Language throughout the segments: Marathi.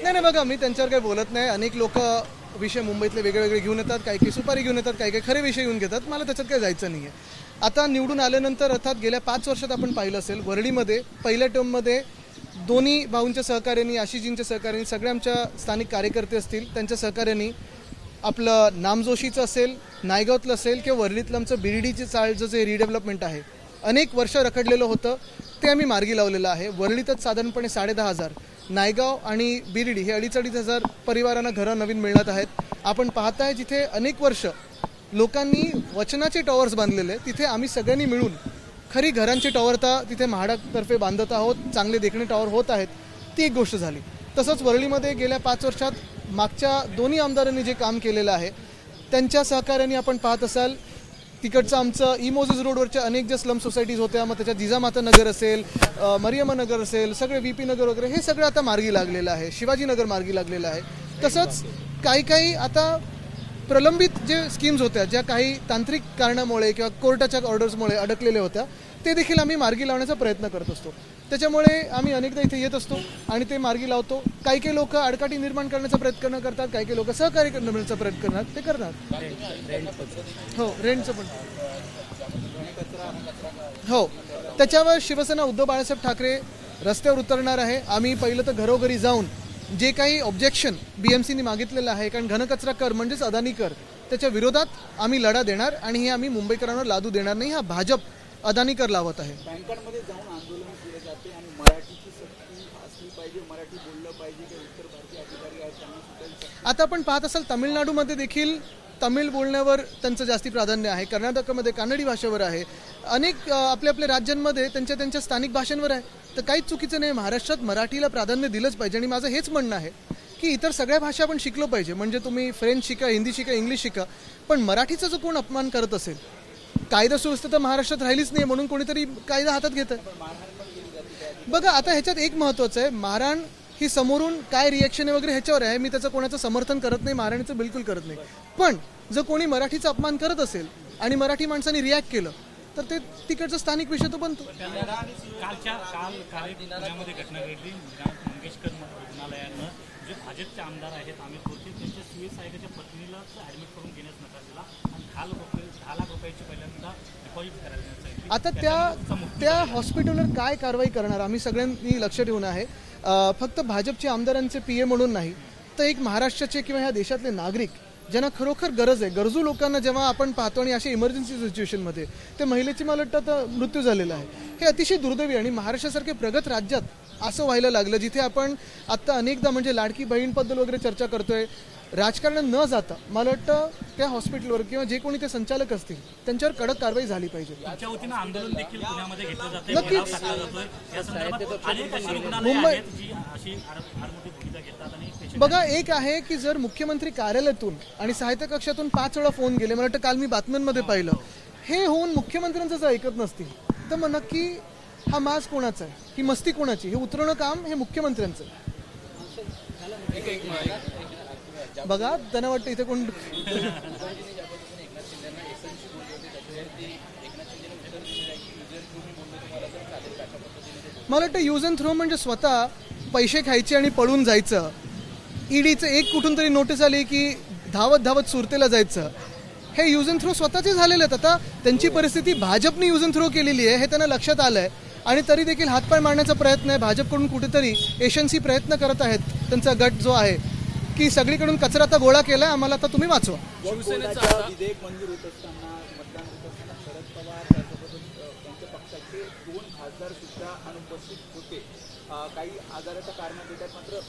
नाही बघा, मी त्यांच्यावर काही बोलत नाही. अनेक लोक विषय मुंबईतले वेगळे घेऊन येतात, काही सुपारी घेऊन येतात, काही खरे विषय घेऊन घेतात. मला त्याच्यात काही जायचं नाही आहे. आता निवडून आल्यानंतर अर्थात गेल्या 5 वर्षात आपण पाहिलं असेल, वरळीमध्ये पहिल्या टर्ममध्ये दोन्ही भाऊंच्या सहकार्यांनी, आशिषजींच्या सहकार्यांनी, सगळे आमच्या स्थानिक कार्यकर्ते असतील त्यांच्या सहकार्यांनी आपलं नामजोशीचं असेल, नायगावातलं असेल किंवा वरळीतलं आमचं बिर्डीची चाळचं जे रिडेव्हलपमेंट आहे, अनेक वर्ष रखडलेलं होतं, ते आम्ही मार्गी लावलेलं आहे. वरळीतच साधारणपणे 10,500, नायगाव आणि बिर्डी हे 2,500 परिवारांना घरं नवीन मिळत आहेत. आपण पाहताय जिथे अनेक वर्ष लोकांनी वचनाचे टॉवर्स बांधलेले, तिथे आम्ही सगळ्यांनी मिळून खरी घरांची टॉवर तिथे म्हाडातर्फे बांधत आहोत. चांगले देखणे टॉवर होत आहेत. ती एक गोष्ट झाली. तसंच वरळीमध्ये गेल्या 5 वर्षात मागच्या दोन्ही आमदारांनी जे काम केलेलं आहे त्यांच्या सहकार्याने आपण पाहत असाल, तिकडचं आमचं इमोजेस रोडवरच्या अनेक ज्या स्लम सोसायटीज होत्या, मग त्याच्यात जिजामाता नगर असेल, मरियम्मा नगर असेल, सगळे VP नगर वगैरे हे सगळं आता मार्गी लागलेलं आहे. शिवाजीनगर मार्गी लागलेलं आहे. तसंच काही आता प्रलंबित जे स्कीम्स होत्या, ज्या काही तांत्रिक कारणामुळे किंवा कोर्टाच्या ऑर्डर्समुळे अडकलेल्या होत्या, ते देखील आम्ही मार्गी लावण्याचा प्रयत्न करत असतो. त्याच्यामुळे आम्ही अनेकदा इथे येत असतो आणि ते मार्गी लावतो. काही लोक अडकाटी निर्माण करण्याचा प्रयत्न करतात, काही लोक सहकार्य करण्याचा प्रयत्न करतात, ते करतात. हो, रेंटचं पण हो. त्याच्यावर शिवसेना उद्धव बाळासाहेब ठाकरे रस्त्यावर उतरणार आहे. आम्ही पहिलं तर घरोघरी जाऊन जे काही ऑब्जेक्शन BMCनी मागितलेलं आहे, कारण घनकचरा कर म्हणजेच अदानी कर, त्याच्या विरोधात आम्ही लढा देणार आणि हे आम्ही मुंबईकरांना लादू देणार नाही. हा भाजप अदानी कर लावत आहे. बँकांमध्ये जाऊन आंदोलन केले जाते आणि मराठीची सक्ती असली पाहिजे, मराठी बोललं पाहिजे, की उत्तर भारतीय अधिकारी आहेत त्यांना. आता आपण पाहत असाल तामिळनाडूमध्ये देखील तमिळ बोलण्यावर त्यांचं जास्ती प्राधान्य आहे. कर्नाटकमध्ये कानडी भाषेवर आहे. अनेक आपल्या राज्यांमध्ये त्यांच्या स्थानिक भाषांवर आहे. तर काहीच चुकीचं नाही. महाराष्ट्रात मराठीला प्राधान्य दिलंच पाहिजे. आणि माझं हेच म्हणणं आहे की इतर सगळ्या भाषा आपण शिकलो पाहिजे. म्हणजे तुम्ही फ्रेंच शिका, हिंदी शिका, इंग्लिश शिका, पण मराठीचा जो कोण अपमान करत असेल, कायदा सुव्यवस्था तर महाराष्ट्रात राहिलीच नाही म्हणून कोणीतरी कायदा हातात घेत आहे. बघा, आता ह्याच्यात एक महत्त्वाचं आहे, मारहाण ही समोरून काय रिॲक्शन आहे वगैरे ह्याच्यावर आहे. मी त्याचं कोणाचं समर्थन करत नाही, मारहाणीचं बिलकुल करत नाही. पण जर कोणी मराठीचा अपमान करत असेल आणि मराठी माणसांनी रिॲक्ट केलं तर ते तिकडचा स्थानिक विषय तो बनतो. पुण्यामध्ये घटना घडली. मंगेशकर रुग्णालयानं जे भाजपचे आमदार आहेत अमित बोरसे, त्यांच्या सुविधायकाच्या पत्नीला ऍडमिट करून घेण्यास नकार दिला आणि 10 लाख रुपयाची पहिल्यांदा डिपॉझिट करायला सांगितलं. आता त्या हॉस्पिटलवर काय कारवाई करणार आम्ही सगळ्यांनी लक्ष ठेवून आहे. फक्त भाजपचे आमदारांचे PA म्हणून नाही, तर एक महाराष्ट्राचे किंवा ह्या देशातले नागरिक ज्यांना खरोखर गरज आहे, गरजू लोकांना जेव्हा आपण पाहतो आणि अशा इमर्जन्सी सिच्युएशनमध्ये ते महिलेची मला वाटतं मृत्यू झालेला आहे, हे अतिशय दुर्दैवी. आणि महाराष्ट्रासारख्या प्रगत राज्यात असं व्हायला लागलं जिथे आपण आत्ता अनेकदा म्हणजे लाडकी बहीणबद्दल वगैरे चर्चा करतोय, राजकारण न जाता मला वाटतं त्या हॉस्पिटलवर किंवा जे कोणी ते संचालक असतील त्यांच्यावर कडक कारवाई झाली पाहिजे. आंदोलन देखील पुण्यामध्ये घेतलं जातं. नक्कीच बघा, एक आहे की जर मुख्यमंत्री कार्यालयातून आणि साहित्य कक्षातून 5 वेळा फोन गेले, मला वाटतं काल मी बातम्यांमध्ये पाहिलं, हे होऊन मुख्यमंत्र्यांचं जर ऐकत नसतील तर मग नक्की हा माज कोणाचा आहे, ही मस्ती कोणाची, हे उतरवणं काम हे मुख्यमंत्र्यांचं. बघा, त्यांना वाटतं इथे कोण मला वाटतं यूज अँड थ्रो म्हणजे स्वतः पैसे खायचे आणि पळून जायचं. ईडीचं एक कुठून तरी नोटीस आली की धावत सुरतेला जायचं. हे यूज अँड थ्रो स्वतःचे झालेले आहेत. आता त्यांची परिस्थिती भाजपने यूज अँड थ्रो केलेली आहे हे त्यांना लक्षात आलं आहे आणि तरी देखील हातपाय मारण्याचा प्रयत्न आहे. भाजपकडून कुठेतरी एशन्सी प्रयत्न करत आहेत, त्यांचा गट जो आहे की सगळीकडून कचरा आता गोळा केला, आम्हाला आता तुम्ही वाचवा. विधेयक मंजूर होत असताना, मतदान होत असताना शरद पवार त्यासोबतच त्यांच्या पक्षाचे 2 खासदार सुद्धा अनुपस्थित होते. काही आजाराच्या कारणं देतात, मात्र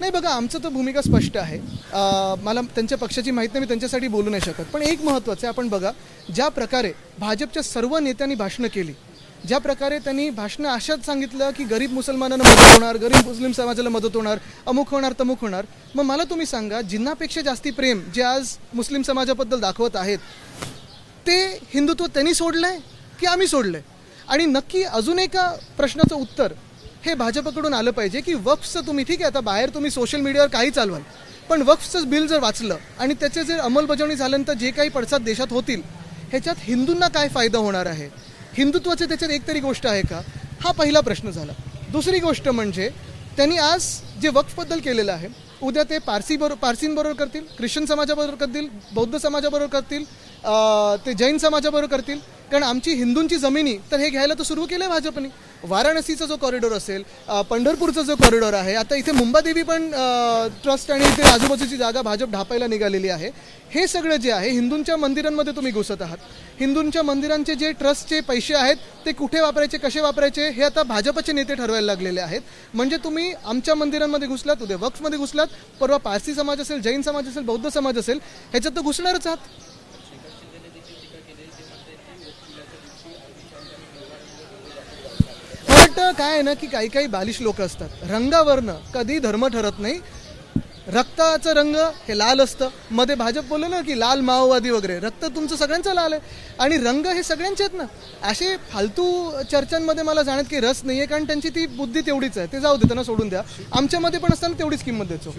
नाही. बघा, आमचं तर भूमिका स्पष्ट आहे. मला त्यांच्या पक्षाची माहिती नाही, मी त्यांच्यासाठी बोलू नाही शकत. पण एक महत्त्वाचं आहे, आपण बघा ज्या प्रकारे भाजपच्या सर्व नेत्यांनी भाषणं केली, ज्या प्रकारे त्यांनी भाषणं अशाच सांगितलं की गरीब मुसलमानांना मदत होणार, गरीब मुस्लिम समाजाला मदत होणार, अमुक होणार तमुक होणार. मग मला तुम्ही सांगा, जिन्हापेक्षा जास्ती प्रेम जे आज मुस्लिम समाजाबद्दल दाखवत आहेत ते हिंदुत्व त्यांनी सोडलंय की आम्ही सोडलंय? आणि नक्की अजून एका प्रश्नाचं उत्तर हे भाजपकडून आलं पाहिजे की वक्फचं तुम्ही ठीक आहे, आता बाहेर तुम्ही सोशल मीडियावर काही चालवाल, पण वक्फचं बिल जर वाचलं आणि त्याचे जर अंमलबजावणी झाल्यानंतर जे काही पडसाद देशात होतील ह्याच्यात हिंदूंना काय फायदा होणार आहे, हिंदुत्वाचे त्याच्यात एक तरी गोष्ट आहे का, हा पहिला प्रश्न झाला. दुसरी गोष्ट म्हणजे त्यांनी आज जे वक्फबद्दल केलेलं आहे, उद्या ते पारसींबरोबर करतील, ख्रिश्चन समाजाबरोबर करतील, बौद्ध समाजाबरोबर करतील, ते जैन समाजाबरोबर करतील. कारण आमची हिंदूंची जमिनी तर हे घ्यायला तर सुरू केलं आहे भाजपने. वाराणसीचा जो कॉरिडॉर असेल, पंढरपूरचा जो कॉरिडॉर आहे, आता इथे मुंबादेवी पण ट्रस्ट आणि इथे आजूबाजूची जागा भाजप ढापायला निघालेली आहे. हे सगळं जे आहे हिंदूंच्या मंदिरांमध्ये तुम्ही घुसत आहात. हिंदूंच्या मंदिरांचे जे ट्रस्टचे पैसे आहेत ते कुठे वापरायचे, कसे वापरायचे हे आता भाजपचे नेते ठरवायला लागलेले आहेत. म्हणजे तुम्ही आमच्या मंदिरांमध्ये घुसलात, उद्या वक्फमध्ये घुसलात, परवा पारसी समाज असेल, जैन समाज असेल, बौद्ध समाज असेल, ह्याच्यात तर घुसणारच आहात. काय आहे ना की काही काही बालिश लोक असतात, रंगावरनं कधी धर्म ठरत नाही. रक्ताचं रंग हे लाल असतं. मध्ये भाजप बोललं ना की लाल माओवादी वगैरे, रक्त तुमचं सगळ्यांचं लाल आहे आणि रंग हे सगळ्यांचे आहेत ना. असे फालतू चर्चांमध्ये मला जाण्यात काही रस नाही आहे, कारण त्यांची ती बुद्धी तेवढीच आहे. ते जाऊ दे, त्यांना सोडून द्या. आमच्यामध्ये पण असताना तेवढीच किंमत द्यायचो.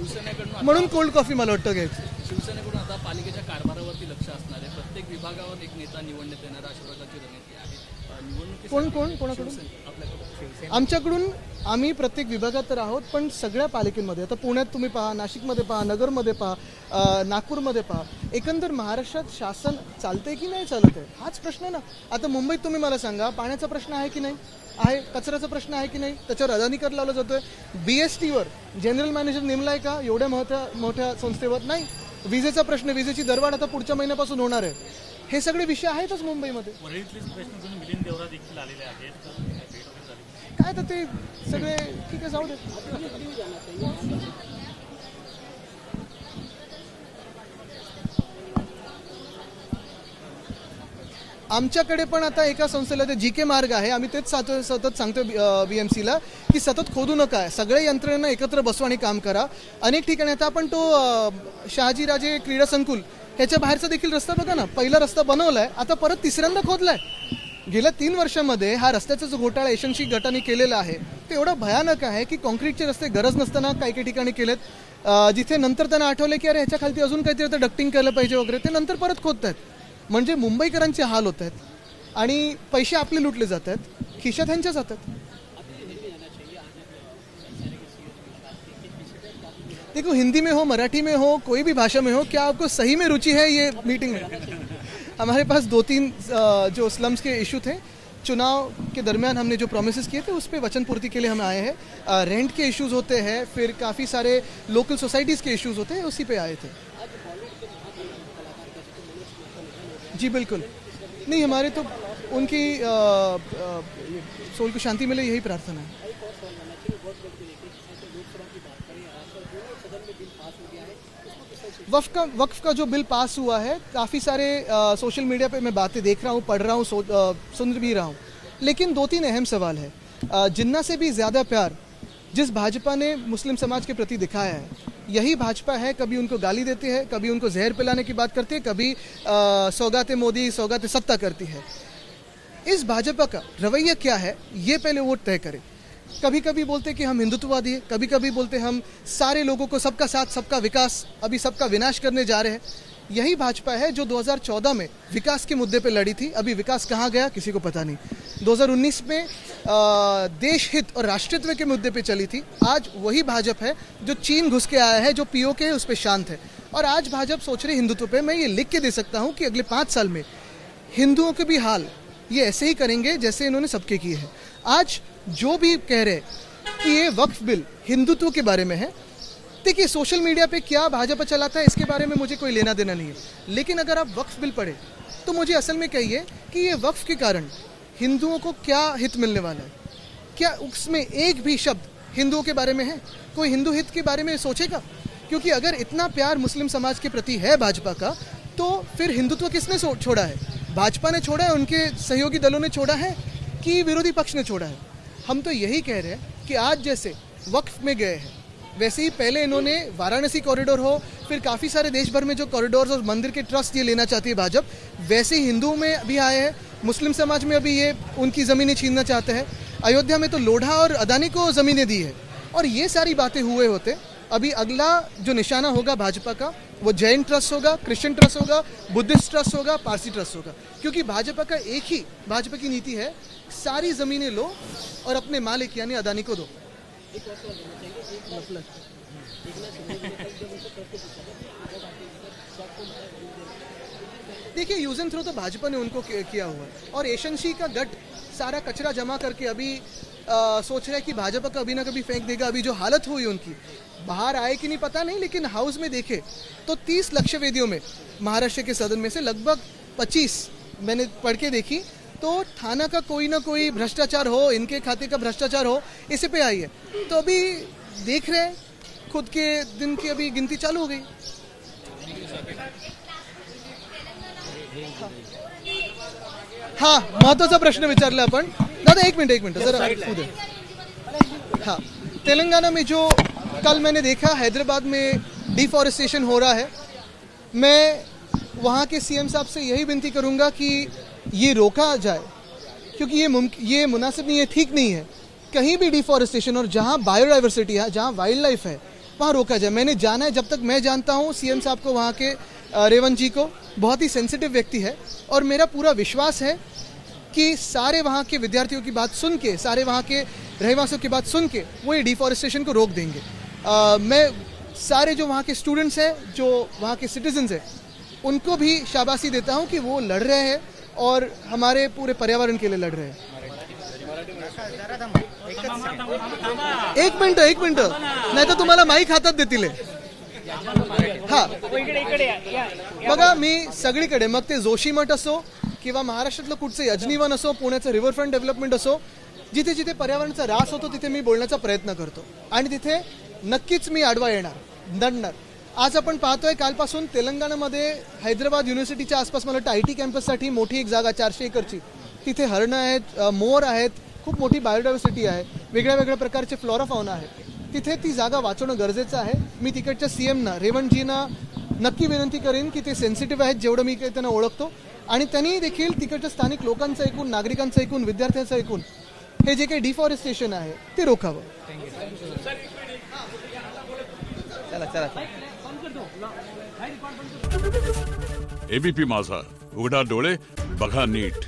म्हणून कोल्ड कॉफी मला वाटतं घ्यायची. शिवसेनेकडून आता पालिकेच्या कारभारावरती लक्ष असणार आहे. प्रत्येक विभागावर एक नेता निवडण्यात येणार अशा प्रकारची रणनीती आहे. कोणाकडून? आमच्याकडून आम्ही प्रत्येक विभागात तर आहोत, पण सगळ्या पालिकेमध्ये, आता पुण्यात तुम्ही पहा, नाशिकमध्ये पहा, नगरमध्ये पहा, नागपूरमध्ये पहा, एकंदर महाराष्ट्रात शासन चालतंय की नाही चालत आहे हाच प्रश्न आहे ना. आता मुंबईत तुम्ही मला सांगा, पाण्याचा प्रश्न आहे की नाही आहे, कचऱ्याचा प्रश्न आहे की नाही, त्याच्यावर अदानी कर लावला जातोय. BSTवर जनरल मॅनेजर नेमलाय का एवढ्या मोठ्या संस्थेवर? नाही. विजेचा प्रश्न, विजेची दरवाढ आता पुढच्या महिन्यापासून होणार आहे. हे सगळे विषय आहेतच मुंबईमध्ये. मिलिंद देवरा देखील आलेले आहेत. काय तर ते सगळे ठीक आहे, जाऊ दे. आमच्याकडे पण आता एका संस्थेला ते GK मार्ग आहे, आम्ही तेच सतत सांगतो BMCला की सतत खोदू नका, सगळे यंत्रणा एकत्र बसवा आणि काम करा. अनेक ठिकाणी आता आपण तो शहाजीराजे क्रीडा संकुल ह्याच्या बाहेरचा देखील रस्ता बघा ना, पहिला रस्ता बनवलाय, आता परत तिसऱ्यांदा खोदलाय. गेल्या 3 वर्षामध्ये हा रस्त्याचा जो घोटाळा एशनशी गटाने केलेला आहे ते एवढा भयानक आहे की कॉन्क्रीटचे रस्ते गरज नसताना काही ठिकाणी केलेत. जिथे नंतर त्यांना आठवले की अरे ह्याच्या खालती अजून काहीतरी आता डक्टिंग केलं पाहिजे वगैरे, ते नंतर परत खोदत आहेत. म्हणजे मुंबईकरांचे हाल होत आहेत आणि पैसे आपले लुटले जात आहेत, खिशात ह्यांच्या जातात. देखो, हिंदी में हो, मराठी में हो, कोई भी भाषा में हो, क्या आपको सही में रुचि है ये मीटिंग में? हमारे पास 2-3 जो स्लम्स के इशू थे, चुनाव के दरमियान हमने जो प्रोमिसेस किए थे उस पर वचन पूर्ति के लिए हम आए हैं. रेंट के इश्यूज होते हैं, फिर काफ़ी सारे लोकल सोसाइटीज़ के इश्यूज होते हैं, उसी पे आए थे. जी बिल्कुल. नहीं, हमारे तो उनकी सोल को शांति मिले, यही प्रार्थना है. वक्फ का जो बिल पास हुआ है, काफ़ी सारे सोशल मीडिया पे मैं बातें देख रहा हूँ, पढ़ रहा हूँ, सुन भी रहा हूँ, लेकिन 2-3 अहम सवाल है. जिन्ना से भी ज़्यादा प्यार जिस भाजपा ने मुस्लिम समाज के प्रति दिखाया है, यही भाजपा है. कभी उनको गाली देती है, कभी उनको जहर पिलाने की बात करती है, कभी सौगाते मोदी, सौगाते सत्ता करती है. इस भाजपा का रवैया क्या है ये पहले वोट तय करे. कभी कभी बोलते कि हम हिंदुत्ववादी हैं, कभी कभी बोलते हम सारे लोगों को सबका साथ सबका विकास, अभी सबका विनाश करने जा रहे हैं. यही भाजपा है जो 2014 में विकास के मुद्दे पे लड़ी थी. अभी विकास कहाँ गया किसी को पता नहीं. 2019 में देश हित और राष्ट्रीयत्व के मुद्दे पे चली थी. आज वही भाजपा है जो चीन घुस के आया है, जो POK है उस पर शांत है. और आज भाजपा सोच रही हिंदुत्व पे. मैं ये लिख के दे सकता हूँ कि अगले 5 साल में हिंदुओं के भी हाल ये ऐसे ही करेंगे जैसे इन्होंने सबके किए हैं. आज जो भी कह रहे कि ये वक्फ बिल हिंदुत्व के बारे में है, देखिए सोशल मीडिया पे क्या भाजपा चलाता है इसके बारे में मुझे कोई लेना देना नहीं है, लेकिन अगर आप वक्फ बिल पढ़े तो मुझे असल में कहिए कि ये वक्फ के कारण हिंदुओं को क्या हित मिलने वाला है. क्या उसमें एक भी शब्द हिंदुओं के बारे में है? कोई हिंदू हित के बारे में सोचेगा? क्योंकि अगर इतना प्यार मुस्लिम समाज के प्रति है भाजपा का, तो फिर हिंदुत्व किसने छोड़ा है? भाजपा ने छोड़ा है, उनके सहयोगी दलों ने छोड़ा है कि विरोधी पक्ष ने छोड़ा है? हम तो यही कह रहे हैं कि आज जैसे वक्फ में गए हैं, वैसे ही पहले इन्होंने वाराणसी कॉरिडोर हो, फिर काफ़ी सारे देश भर में जो कॉरिडोर्स और मंदिर के ट्रस्ट ये लेना चाहती है भाजपा, वैसे ही हिंदुओं में भी आए हैं. मुस्लिम समाज में अभी ये उनकी ज़मीनें छीनना चाहते हैं. अयोध्या में तो लोढ़ा और अदानी को ज़मीनें दी है. और ये सारी बातें हुए होते, अभी अगला जो निशाना होगा भाजपा का वो जैन ट्रस्ट होगा, क्रिश्चियन ट्रस्ट होगा, बुद्धिस्ट ट्रस्ट होगा, पारसी ट्रस्ट होगा, क्योंकि भाजपा का एक ही भाजपा की नीति है, सारी ज़मीनें लो और अपने मालिक यानी अदानी को दो। देखिए, यूज एंड थ्रो तो भाजपा ने उनको किया हुआ है, और एशंशी का गट सारा कचरा जमा करके अभी सोच रहा है कि भाजपा का अभी ना कभी फेंक देगा। अभी जो हालत हुई उनकी, बाहर आए कि नहीं पता नहीं, लेकिन हाउस में देखे तो 30 लक्षवेदियों में महाराष्ट्र के सदन में से लगभग 25 मैंने पढ़ के देखी, तो थाना का कोई ना कोई भ्रष्टाचार हो, इनके खाते का भ्रष्टाचार हो, इसी पे आई है। तो अभी देख रहे हैं, खुद के दिन की अभी गिनती चालू हो गई। हाँ, महत्वाचा प्रश्न विचारला आपण दादा। एक मिनट जरा खुद। हाँ, तेलंगाना में जो कल मैंने देखा, हैदराबाद में डिफॉरेस्टेशन हो रहा है, मैं वहाँ के सीएम साहब से यही विनती करूँगा कि ये रोका जाए, क्योंकि ये मुनासिब नहीं है, ठीक नहीं है। कहीं भी डिफॉरेस्टेशन और जहाँ बायोडाइवर्सिटी है, जहाँ वाइल्ड लाइफ है, वहाँ रोका जाए। मैंने जाना है, जब तक मैं जानता हूँ सीएम साहब को, वहाँ के रेवंत जी को, बहुत ही सेंसिटिव व्यक्ति है, और मेरा पूरा विश्वास है कि सारे वहाँ के विद्यार्थियों की बात सुन के, सारे वहाँ के रहवासियों की बात सुन के वो ये डिफॉरेस्टेशन को रोक देंगे। मैं सारे जो वहाँ के स्टूडेंट्स हैं, जो वहाँ के सिटीजन्स हैं, उनको भी शाबाशी देता हूँ कि वो लड़ रहे हैं और हमारे पूरे पर्यावरण के लिए लड़ रहे हैं। एक मिनिट नाही तर तुम्हाला माईक हातात देतील। हा, बघा, मी सगळीकडे, मग ते जोशीमठ असो किंवा महाराष्ट्रातलं कुठचं अजनीवन असो, पुण्याचं रिव्हरफ्रंट डेव्हलपमेंट असो, जिथे जिथे पर्यावरणाचा ऱ्हास होतो तिथे मी बोलण्याचा प्रयत्न करतो, आणि तिथे नक्कीच मी आडवा येणार, दंडणार। आज आपण पाहतोय, कालपासून तेलंगणामध्ये हैदराबाद युनिव्हर्सिटीच्या आसपास मला वाटतं IT कॅम्पससाठी मोठी एक जागा 400 एकरची, तिथे हरणं आहेत, मोर आहेत, खूप मोठी बायोडायव्हर्सिटी आहे, वेगळ्या वेगळ्या प्रकारचे फ्लोरा फाउना आहे, तिथे ती जागा वाचवणं गरजेचं आहे। मी तिकडच्या सीएमना, रेवंतजींना नक्की विनंती करेन की ते सेन्सिटिव्ह आहेत, जेवढं मी काही त्यांना ओळखतो, आणि त्यांनी देखील तिकडच्या स्थानिक लोकांचं ऐकून, नागरिकांचं ऐकून, विद्यार्थ्यांचं ऐकून हे जे काही डिफॉरेस्टेशन आहे ते रोखावं। ABP माझा, उघडा डोळे बघा नीट।